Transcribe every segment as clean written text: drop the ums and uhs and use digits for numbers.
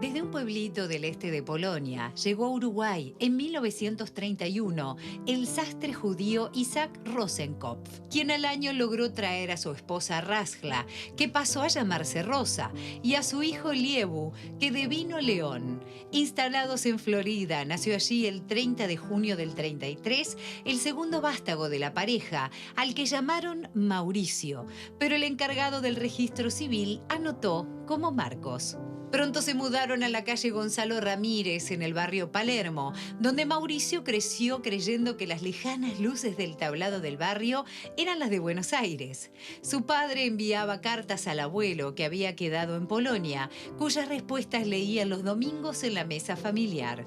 Desde un pueblito del este de Polonia, llegó a Uruguay en 1931 el sastre judío Isaac Rosenkopf, quien al año logró traer a su esposa Rasgla, que pasó a llamarse Rosa, y a su hijo Liebu, que devino León. Instalados en Florida, nació allí el 30 de junio del 33 el segundo vástago de la pareja, al que llamaron Mauricio, pero el encargado del registro civil anotó como Marcos. Pronto se mudaron a la calle Gonzalo Ramírez, en el barrio Palermo, donde Mauricio creció creyendo que las lejanas luces del tablado del barrio eran las de Buenos Aires. Su padre enviaba cartas al abuelo, que había quedado en Polonia, cuyas respuestas leía los domingos en la mesa familiar.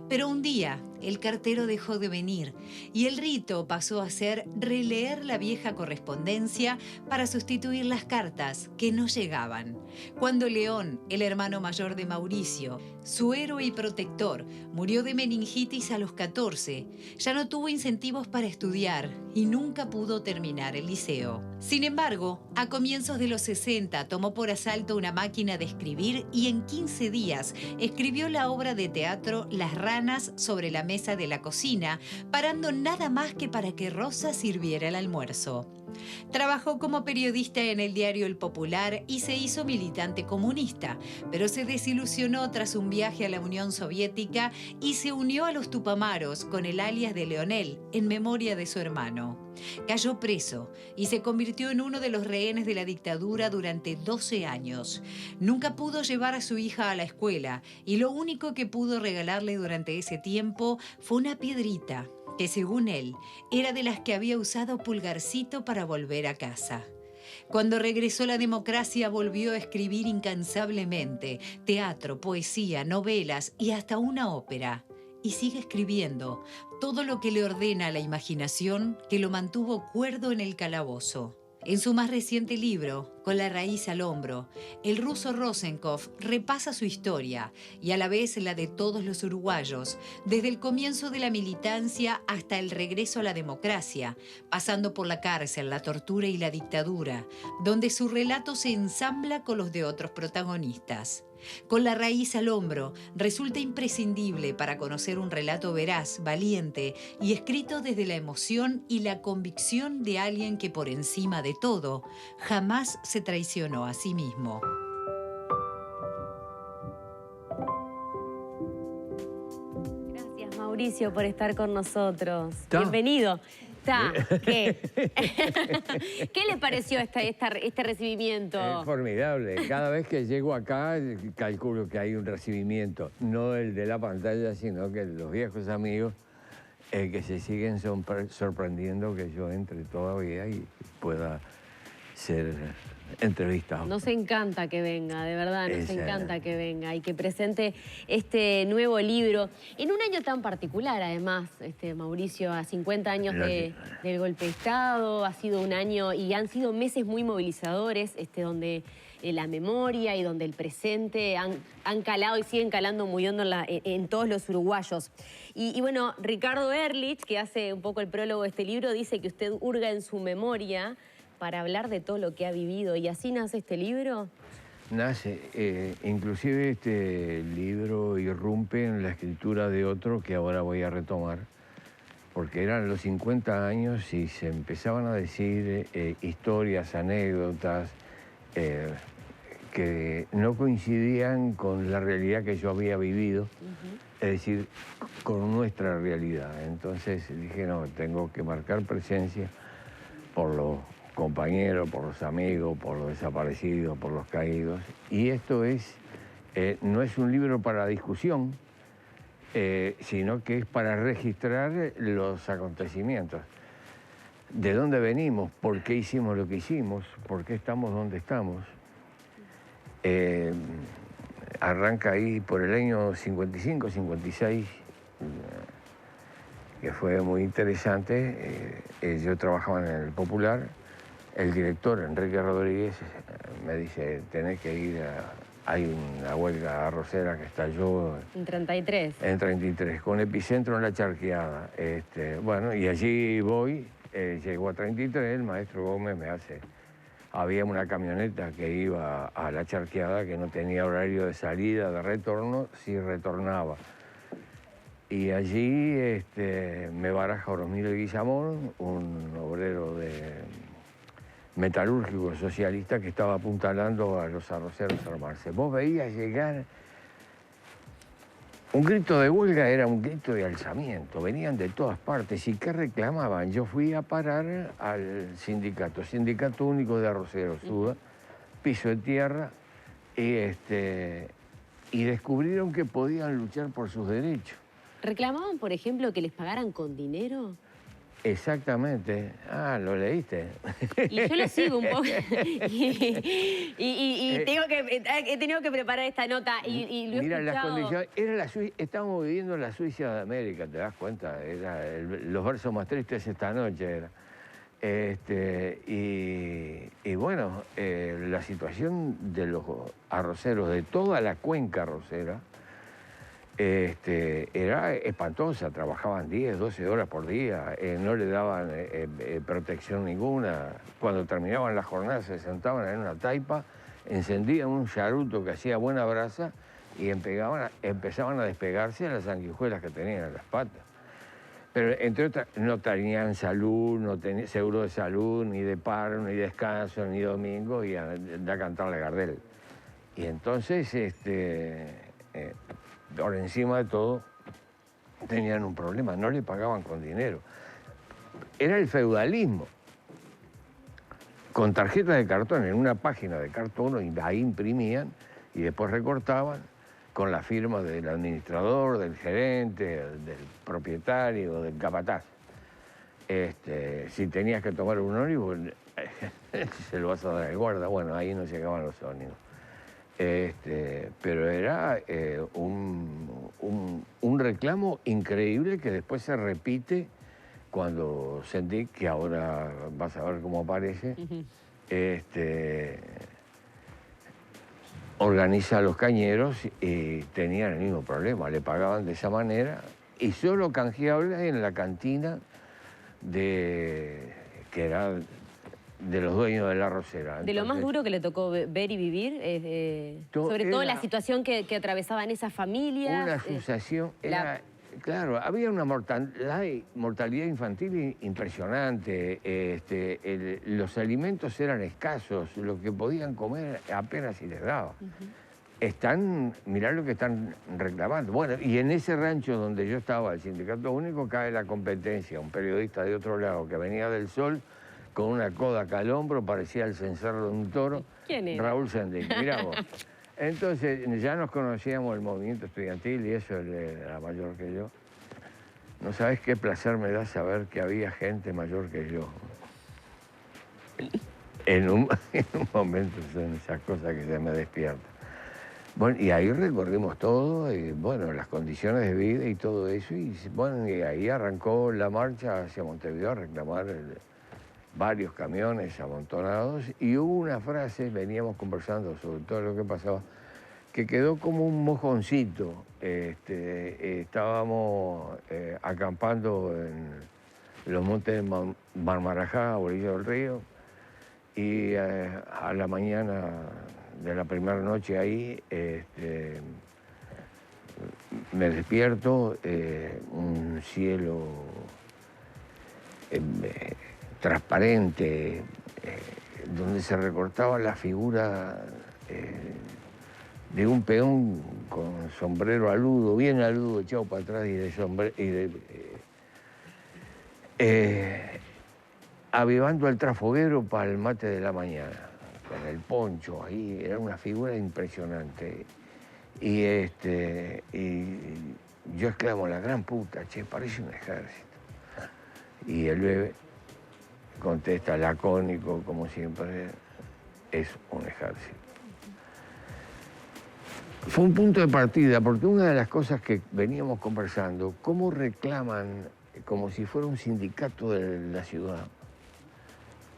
Pero un día, el cartero dejó de venir y el rito pasó a ser releer la vieja correspondencia para sustituir las cartas que no llegaban. Cuando León, el hermano mayor de Mauricio, su héroe y protector, murió de meningitis a los 14, ya no tuvo incentivos para estudiar y nunca pudo terminar el liceo. Sin embargo, a comienzos de los 60 tomó por asalto una máquina de escribir y en 15 días escribió la obra de teatro Las ranas sobre la mesa de la cocina, parando nada más que para que Rosa sirviera el almuerzo. Trabajó como periodista en el diario El Popular y se hizo militante comunista, pero se desilusionó tras un viaje a la Unión Soviética y se unió a los Tupamaros con el alias de Leonel, en memoria de su hermano. Cayó preso y se convirtió en uno de los rehenes de la dictadura durante 12 años. Nunca pudo llevar a su hija a la escuela y lo único que pudo regalarle durante ese tiempo fue una piedrita, que según él, era de las que había usado Pulgarcito para volver a casa. Cuando regresó la democracia, volvió a escribir incansablemente, teatro, poesía, novelas y hasta una ópera. Y sigue escribiendo todo lo que le ordena a la imaginación, que lo mantuvo cuerdo en el calabozo. En su más reciente libro, Con la raíz al hombro, el ruso Rosenkopf repasa su historia y a la vez la de todos los uruguayos, desde el comienzo de la militancia hasta el regreso a la democracia, pasando por la cárcel, la tortura y la dictadura, donde su relato se ensambla con los de otros protagonistas. Con la raíz al hombro, resulta imprescindible para conocer un relato veraz, valiente y escrito desde la emoción y la convicción de alguien que por encima de todo jamás se traicionó a sí mismo. Gracias, Mauricio, por estar con nosotros. ¿Está? Bienvenido. ¿Qué? ¿Qué le pareció este recibimiento? Es formidable. Cada vez que llego acá, calculo que hay un recibimiento. No el de la pantalla, sino que los viejos amigos que se siguen sorprendiendo que yo entre todavía y pueda ser entrevistado. Nos encanta que venga, de verdad, nos encanta que venga y que presente este nuevo libro. En un año tan particular, además, Mauricio, a 50 años del golpe de Estado, ha sido un año y han sido meses muy movilizadores, donde la memoria y donde el presente han calado y siguen calando muy hondo en todos los uruguayos. Y bueno, Ricardo Ehrlich, que hace un poco el prólogo de este libro, dice que usted hurga en su memoria para hablar de todo lo que ha vivido. ¿Y así nace este libro? Nace, inclusive este libro irrumpe en la escritura de otro que ahora voy a retomar, porque eran los 50 años y se empezaban a decir historias, anécdotas, que no coincidían con la realidad que yo había vivido, es decir, con nuestra realidad. Entonces dije, no, tengo que marcar presencia por los compañeros, por los amigos, por los desaparecidos, por los caídos. Y esto no es un libro para discusión, sino que es para registrar los acontecimientos. ¿De dónde venimos? ¿Por qué hicimos lo que hicimos? ¿Por qué estamos donde estamos? Arranca ahí por el año 55, 56, que fue muy interesante. Yo trabajaba en el Popular. El director, Enrique Rodríguez, me dice, tenés que ir hay una huelga arrocera que estalló... En 33. En 33, con epicentro en La Charqueada. Bueno, y allí voy, llego a 33, el maestro Gómez me hace había una camioneta que iba a La Charqueada que no tenía horario de salida, de retorno, sí retornaba. Y allí me baraja Orosmilo Guillamón, un obrero metalúrgico socialista que estaba apuntalando a los arroceros a armarse. Vos veías llegar. Un grito de huelga era un grito de alzamiento, venían de todas partes. ¿Y qué reclamaban? Yo fui a parar al Sindicato Único de Arroceros, SUDA, piso de tierra, y descubrieron que podían luchar por sus derechos. ¿Reclamaban, por ejemplo, que les pagaran con dinero? Exactamente. Ah, ¿lo leíste? Y yo lo sigo un poco. y he tenido que preparar esta nota y lo he Mira, las escuchado. condiciones, estábamos viviendo en la Suiza de América, ¿te das cuenta? Los versos más tristes esta noche era. Y bueno, la situación de los arroceros, de toda la cuenca arrocera, era espantosa, trabajaban 10, 12 horas por día, no le daban protección ninguna. Cuando terminaban las jornadas se sentaban en una taipa, encendían un charuto que hacía buena brasa y empezaban a despegarse las sanguijuelas que tenían en las patas. Pero entre otras, no tenían salud, no tenían seguro de salud, ni de paro, ni descanso, ni domingo, y a cantar la Gardel. Y entonces, por encima de todo, tenían un problema, no le pagaban con dinero. Era el feudalismo. Con tarjetas de cartón, en una página de cartón, ahí imprimían y después recortaban con la firma del administrador, del gerente, del propietario, del capataz. Si tenías que tomar un ónibus, se lo vas a dar al guarda. Bueno, ahí no llegaban los ónibus. Pero era un reclamo increíble que después se repite cuando sentí que ahora vas a ver cómo aparece. Organiza a los cañeros y tenían el mismo problema, le pagaban de esa manera y solo canjeable en la cantina que era de los dueños de la arrocera. De lo más duro que le tocó ver y vivir, sobre todo la situación que atravesaban esas familias. Una asociación, claro, había una mortalidad infantil impresionante, los alimentos eran escasos, lo que podían comer apenas si les daba. Mirá lo que están reclamando. Bueno, y en ese rancho donde yo estaba, el Sindicato Único, cae la competencia, un periodista de otro lado que venía del Sol, con una Kodak al hombro, parecía el cencerro de un toro. ¿Quién era? Raúl Sendín, mirá vos. Entonces, ya nos conocíamos el movimiento estudiantil y eso él era mayor que yo. No sabés qué placer me da saber que había gente mayor que yo. En un momento son esas cosas que se me despiertan. Bueno, y ahí recorrimos todo, y bueno, las condiciones de vida y todo eso, y bueno, y ahí arrancó la marcha hacia Montevideo a reclamar varios camiones amontonados, y hubo una frase, veníamos conversando sobre todo lo que pasaba, que quedó como un mojoncito. Estábamos acampando en los montes de Marmarajá, a orilla del río, y a la mañana de la primera noche ahí, me despierto, un cielo transparente, donde se recortaba la figura de un peón con sombrero aludo, bien aludo, echado para atrás avivando el trafoguero para el mate de la mañana, con el poncho ahí, era una figura impresionante. Y yo exclamo, la gran puta, che, parece un ejército. Y el bebé contesta lacónico, como siempre, es un ejército. Fue un punto de partida, porque una de las cosas que veníamos conversando, cómo reclaman, como si fuera un sindicato de la ciudad,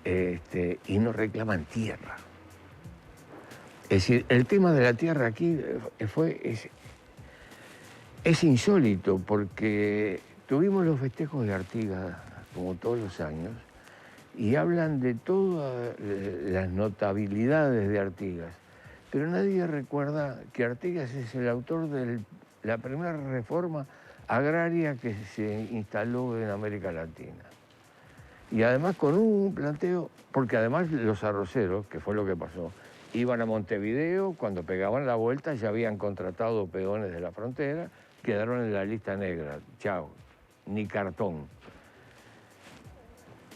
y no reclaman tierra. Es decir, el tema de la tierra aquí es insólito, porque tuvimos los festejos de Artigas, como todos los años, y hablan de todas las notabilidades de Artigas, pero nadie recuerda que Artigas es el autor de la primera reforma agraria que se instaló en América Latina. Y además con un planteo, porque además los arroceros, que fue lo que pasó, iban a Montevideo, cuando pegaban la vuelta ya habían contratado peones de la frontera, quedaron en la lista negra, chao, ni cartón.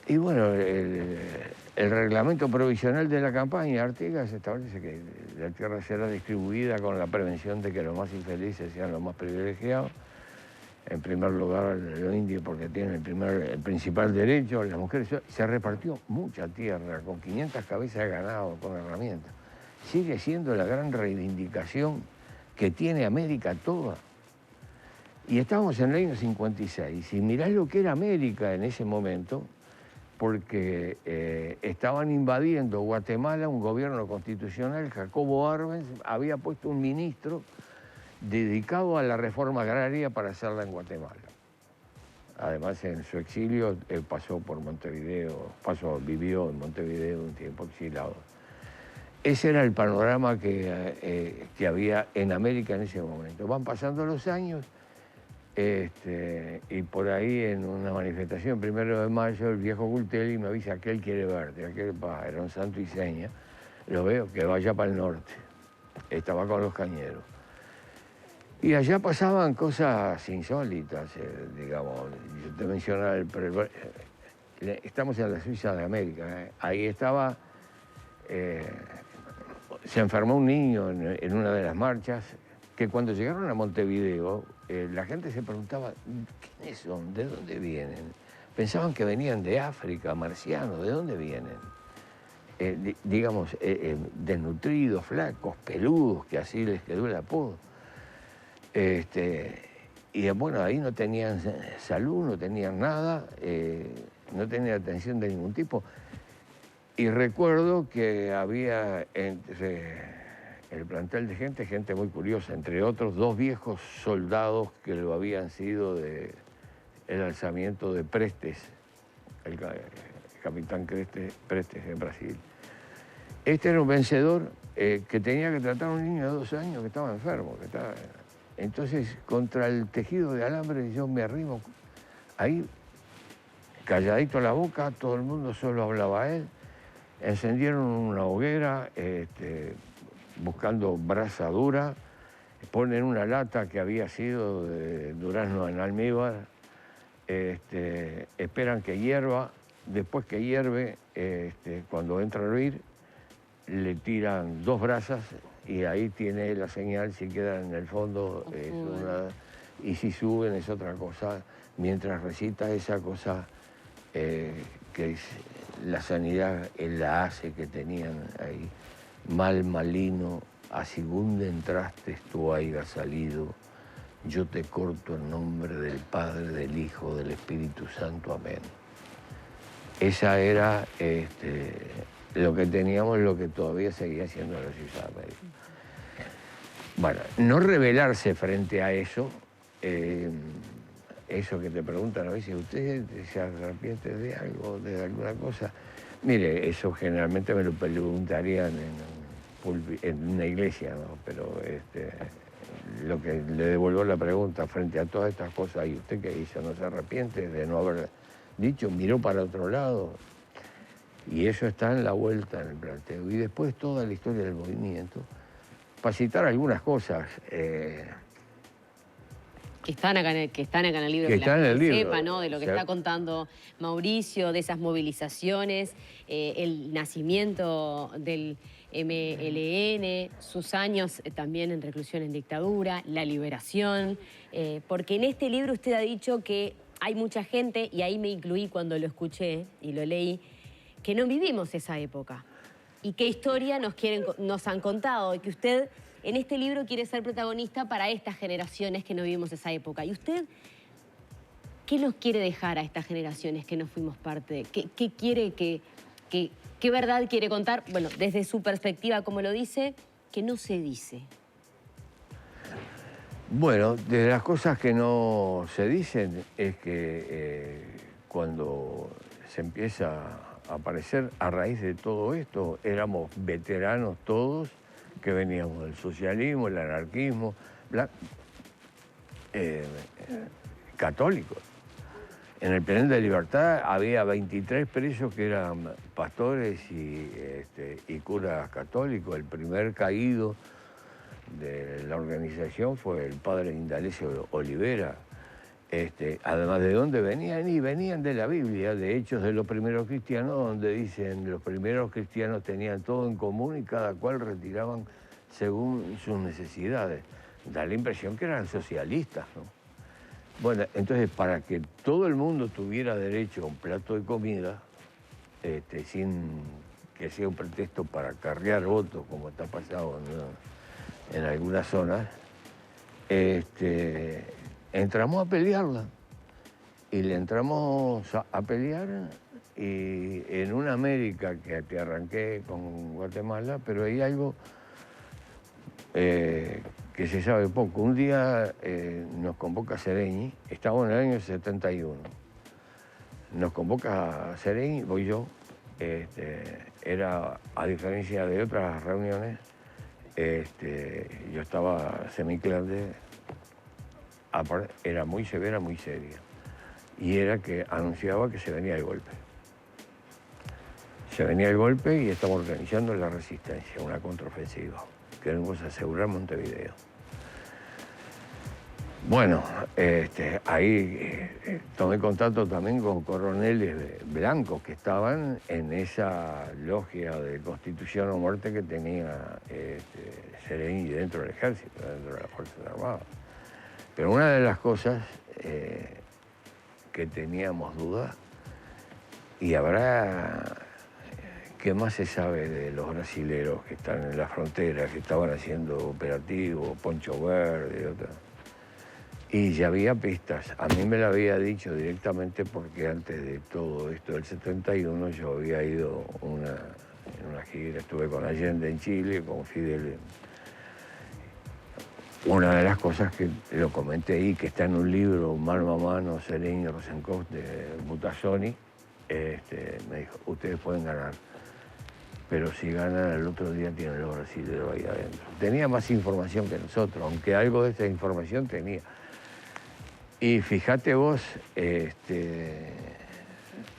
Y bueno, el reglamento provisional de la campaña Artigas establece que la tierra será distribuida con la prevención de que los más infelices sean los más privilegiados. En primer lugar, los indios porque tienen el principal derecho, las mujeres. Se repartió mucha tierra, con 500 cabezas de ganado, con herramientas. Sigue siendo la gran reivindicación que tiene América toda. Y estábamos en el año 56, y mirá lo que era América en ese momento, porque estaban invadiendo Guatemala un gobierno constitucional. Jacobo Arbenz había puesto un ministro dedicado a la reforma agraria para hacerla en Guatemala. Además, en su exilio, pasó por Montevideo, vivió en Montevideo un tiempo exilado. Ese era el panorama que había en América en ese momento. Van pasando los años, y por ahí en una manifestación, 1 de mayo, el viejo Gultelli me avisa que él quiere verte, era un santo y seña, lo veo, que vaya para el norte. Estaba con los cañeros. Y allá pasaban cosas insólitas, digamos. Yo te mencionaba, estamos en la Suiza de América, ahí estaba, se enfermó un niño en una de las marchas, que cuando llegaron a Montevideo, la gente se preguntaba, ¿quiénes son? ¿De dónde vienen? Pensaban que venían de África, marcianos, ¿de dónde vienen? Digamos, desnutridos, flacos, peludos, que así les quedó el apodo. Y bueno, ahí no tenían salud, no tenían nada, no tenían atención de ningún tipo. Y recuerdo que había entre el plantel de gente muy curiosa, entre otros 2 viejos soldados que lo habían sido del alzamiento de Prestes, el capitán Prestes en Brasil. Este era un vencedor que tenía que tratar a un niño de 2 años que estaba enfermo, Entonces, contra el tejido de alambre yo me arrimo ahí, calladito la boca, todo el mundo solo hablaba a él. Encendieron una hoguera, buscando brasa dura, ponen una lata que había sido de durazno en almíbar, esperan que hierva, después que hierve, cuando entra a hervir, le tiran 2 brasas, y ahí tiene la señal. Si quedan en el fondo es una, y si suben es otra cosa, mientras recita esa cosa que es la sanidad, la hace que tenían ahí. Mal malino, a segunda entraste tú hayas salido, yo te corto en nombre del Padre, del Hijo, del Espíritu Santo, amén. Esa era lo que teníamos, lo que todavía seguía siendo la Suiza de América. Bueno, no rebelarse frente a eso, eso que te preguntan a veces, ¿usted se arrepiente de algo, de alguna cosa? Mire, eso generalmente me lo preguntarían en una iglesia, ¿no? Pero lo que le devuelvo la pregunta frente a todas estas cosas, ¿y usted qué hizo? ¿No se arrepiente de no haber dicho? ¿Miró para otro lado? Y eso está en la vuelta en el planteo. Y después toda la historia del movimiento, para citar algunas cosas. Que están acá en el libro, que la gente sepa, ¿no? De lo que está contando Mauricio, de esas movilizaciones, el nacimiento del MLN, sus años también en reclusión en dictadura, la liberación, porque en este libro usted ha dicho que hay mucha gente, y ahí me incluí cuando lo escuché y lo leí, que no vivimos esa época. ¿Y qué historia nos han contado? Y que usted en este libro quiere ser protagonista para estas generaciones que no vivimos esa época. ¿Y usted qué nos quiere dejar a estas generaciones que no fuimos parte? ¿Qué quiere qué verdad quiere contar? Bueno, desde su perspectiva, como lo dice, que no se dice. Bueno, de las cosas que no se dicen es que cuando se empieza aparecer a raíz de todo esto. Éramos veteranos todos que veníamos del socialismo, el anarquismo, católicos. En el Penal de Libertad había 23 presos que eran pastores y curas católicos. El primer caído de la organización fue el padre Indalecio Olivera. Además, ¿de dónde venían? Y venían de la Biblia, de Hechos de los primeros cristianos, donde dicen los primeros cristianos tenían todo en común y cada cual retiraban según sus necesidades. Da la impresión que eran socialistas, ¿no? Bueno, entonces, para que todo el mundo tuviera derecho a un plato de comida, sin que sea un pretexto para cargar votos, como está pasando en algunas zonas, entramos a pelearla. Y le entramos a pelear y en una América que te arranqué con Guatemala, pero hay algo que se sabe poco. Un día nos convoca Sereñi, estamos en el año 71. Nos convoca Sereñi, voy yo. Era, a diferencia de otras reuniones, yo estaba semiclande, era muy severa, muy seria. Y era que anunciaba que se venía el golpe. Se venía el golpe y estamos organizando la resistencia, una contraofensiva. Queremos asegurar Montevideo. Bueno, ahí tomé contacto también con coroneles blancos que estaban en esa logia de Constitución o Muerte que tenía Sereñi dentro del ejército, dentro de las Fuerzas Armadas. Pero una de las cosas que teníamos dudas, y ¿qué más se sabe de los brasileros que están en la frontera, que estaban haciendo operativos, Poncho Verde y otras? Y ya había pistas. A mí me lo había dicho directamente porque antes de todo esto del 71 yo había ido en una gira, estuve con Allende en Chile, con Fidel. Una de las cosas que lo comenté ahí, que está en un libro, mano a mano, Sereñi y Rosenkopf, de Butazzoni, me dijo, ustedes pueden ganar, pero si ganan el otro día tienen los brasileños ahí adentro. Tenía más información que nosotros, aunque algo de esta información tenía. Y fíjate vos, el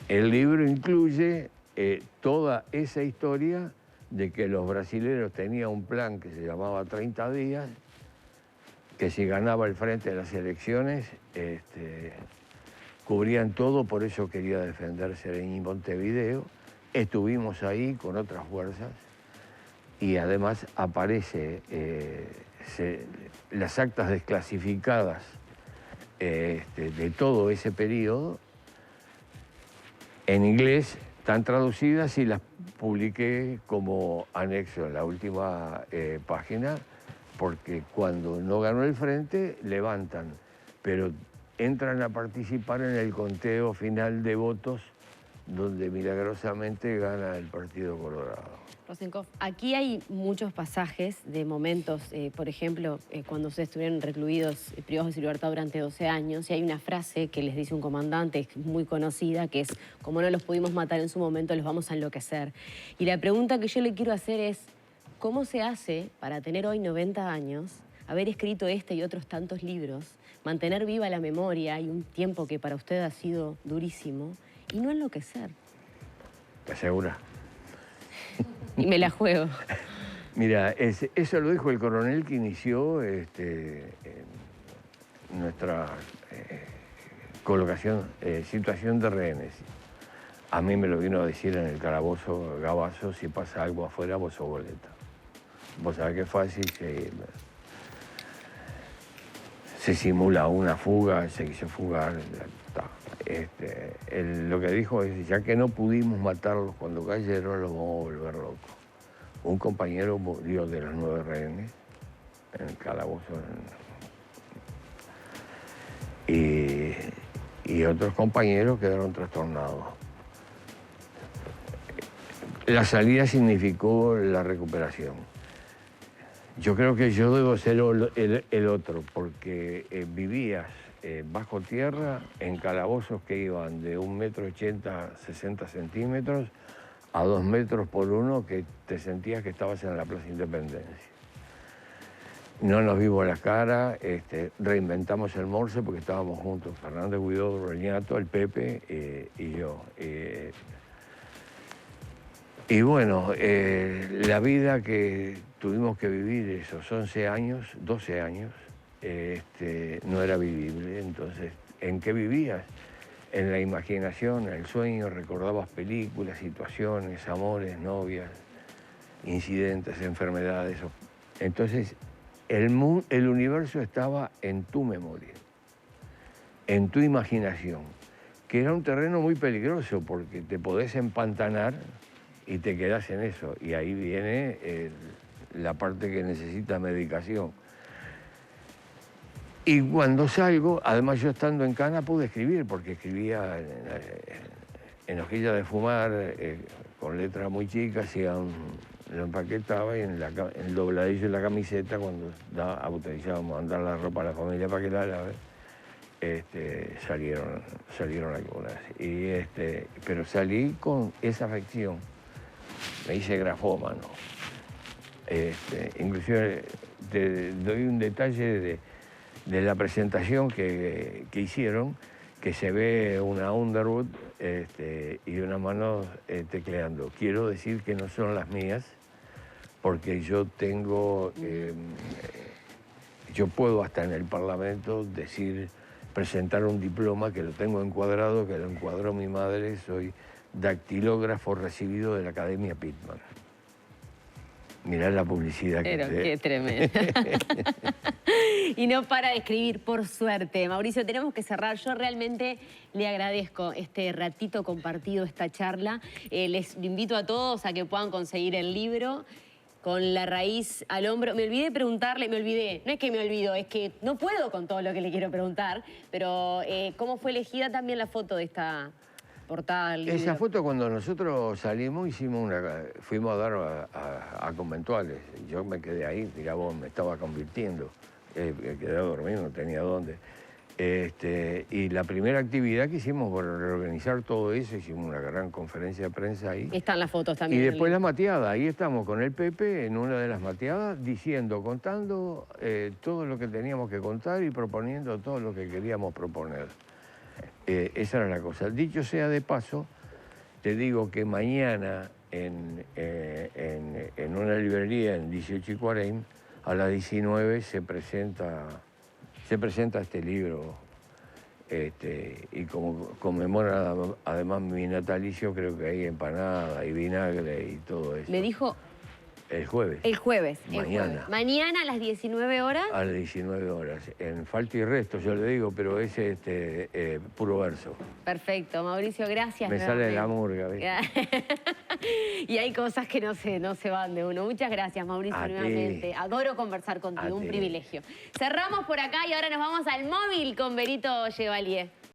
libro incluye toda esa historia de que los brasileños tenían un plan que se llamaba 30 días, que si ganaba el frente de las elecciones, cubrían todo, por eso quería defender Sereñi y Montevideo. Estuvimos ahí con otras fuerzas y además aparece las actas desclasificadas de todo ese periodo en inglés, están traducidas y las publiqué como anexo en la última página, porque cuando no ganó el frente, levantan, pero entran a participar en el conteo final de votos, donde milagrosamente gana el Partido Colorado. Rosenkopf, aquí hay muchos pasajes de momentos, por ejemplo, cuando ustedes estuvieron recluidos, privados de su libertad durante 12 años, y hay una frase que les dice un comandante muy conocida, que es, como no los pudimos matar en su momento, los vamos a enloquecer. Y la pregunta que yo le quiero hacer es, ¿cómo se hace para tener hoy 90 años, haber escrito este y otros tantos libros, mantener viva la memoria y un tiempo que para usted ha sido durísimo, y no enloquecer? ¿Te aseguras? Y me la juego. Mira, eso lo dijo el coronel que inició nuestra colocación, situación de rehenes. A mí me lo vino a decir en el calabozo Gabazo, si pasa algo afuera, vos sos boleta. Vos sabés que es fácil, se simula una fuga, se quiso fugar. Lo que dijo es, ya que no pudimos matarlos cuando cayeron, los vamos a volver locos. Un compañero murió de los 9 rehenes en el calabozo. Y otros compañeros quedaron trastornados. La salida significó la recuperación. Yo creo que yo debo ser el otro, porque vivías bajo tierra, en calabozos que iban de 1,80 m, 60 centímetros, a 2 metros por 1, que te sentías que estabas en la Plaza Independencia. No nos vimos la cara, reinventamos el Morse porque estábamos juntos, Fernández Guidó, Reñato, el Pepe y yo. Y bueno, la vida que tuvimos que vivir esos 11 años, 12 años, no era vivible. Entonces, ¿en qué vivías? En la imaginación, en el sueño, recordabas películas, situaciones, amores, novias, incidentes, enfermedades. Entonces, el universo estaba en tu memoria, en tu imaginación, que era un terreno muy peligroso porque te podés empantanar y te quedás en eso. Y ahí viene la parte que necesita medicación. Y cuando salgo, además yo estando en Cana pude escribir, porque escribía en hojilla de fumar, con letras muy chicas, lo empaquetaba y en el dobladillo de la camiseta, cuando autorizábamos a mandar la ropa a la familia para que la lave, salieron algunas. Pero salí con esa afección, me hice grafómano. Inclusive te doy un detalle de la presentación que hicieron, que se ve una Underwood y una mano tecleando. Quiero decir que no son las mías, porque yo tengo, yo puedo hasta en el Parlamento presentar un diploma que lo tengo encuadrado, que lo encuadró mi madre, soy dactilógrafo recibido de la Academia Pitman. Mirá la publicidad que Pero qué tremendo. Y no para de escribir, por suerte. Mauricio, tenemos que cerrar. Yo realmente le agradezco este ratito compartido, esta charla. Les invito a todos a que puedan conseguir el libro Con la raíz al hombro. Me olvidé preguntarle, no es que me olvido, es que no puedo con todo lo que le quiero preguntar, pero ¿cómo fue elegida también la foto de esta portada del libro? Esa foto, cuando nosotros salimos, fuimos a dar a conventuales. Yo me quedé ahí, mirá vos, me estaba convirtiendo. Me quedé dormido, no tenía dónde. Y la primera actividad que hicimos por reorganizar todo eso, hicimos una gran conferencia de prensa ahí. Están las fotos también. Y después la mateada, ahí estamos con el Pepe en una de las mateadas, contando todo lo que teníamos que contar y proponiendo todo lo que queríamos proponer. Esa era la cosa. Dicho sea de paso, te digo que mañana en una librería en 18 y 40, a las 19 se presenta este libro, y como conmemora además mi natalicio, creo que hay empanada y vinagre y todo eso. Me dijo... El jueves. El jueves. Mañana. Mañana a las 19 horas. A las 19 horas. En falta y resto, yo le digo, pero es puro verso. Perfecto. Mauricio, gracias. Me sale la murga, ¿viste? Y hay cosas que no se van de uno. Muchas gracias, Mauricio, nuevamente. Adoro conversar contigo, un privilegio. Cerramos por acá y ahora nos vamos al móvil con Benito Chevalier.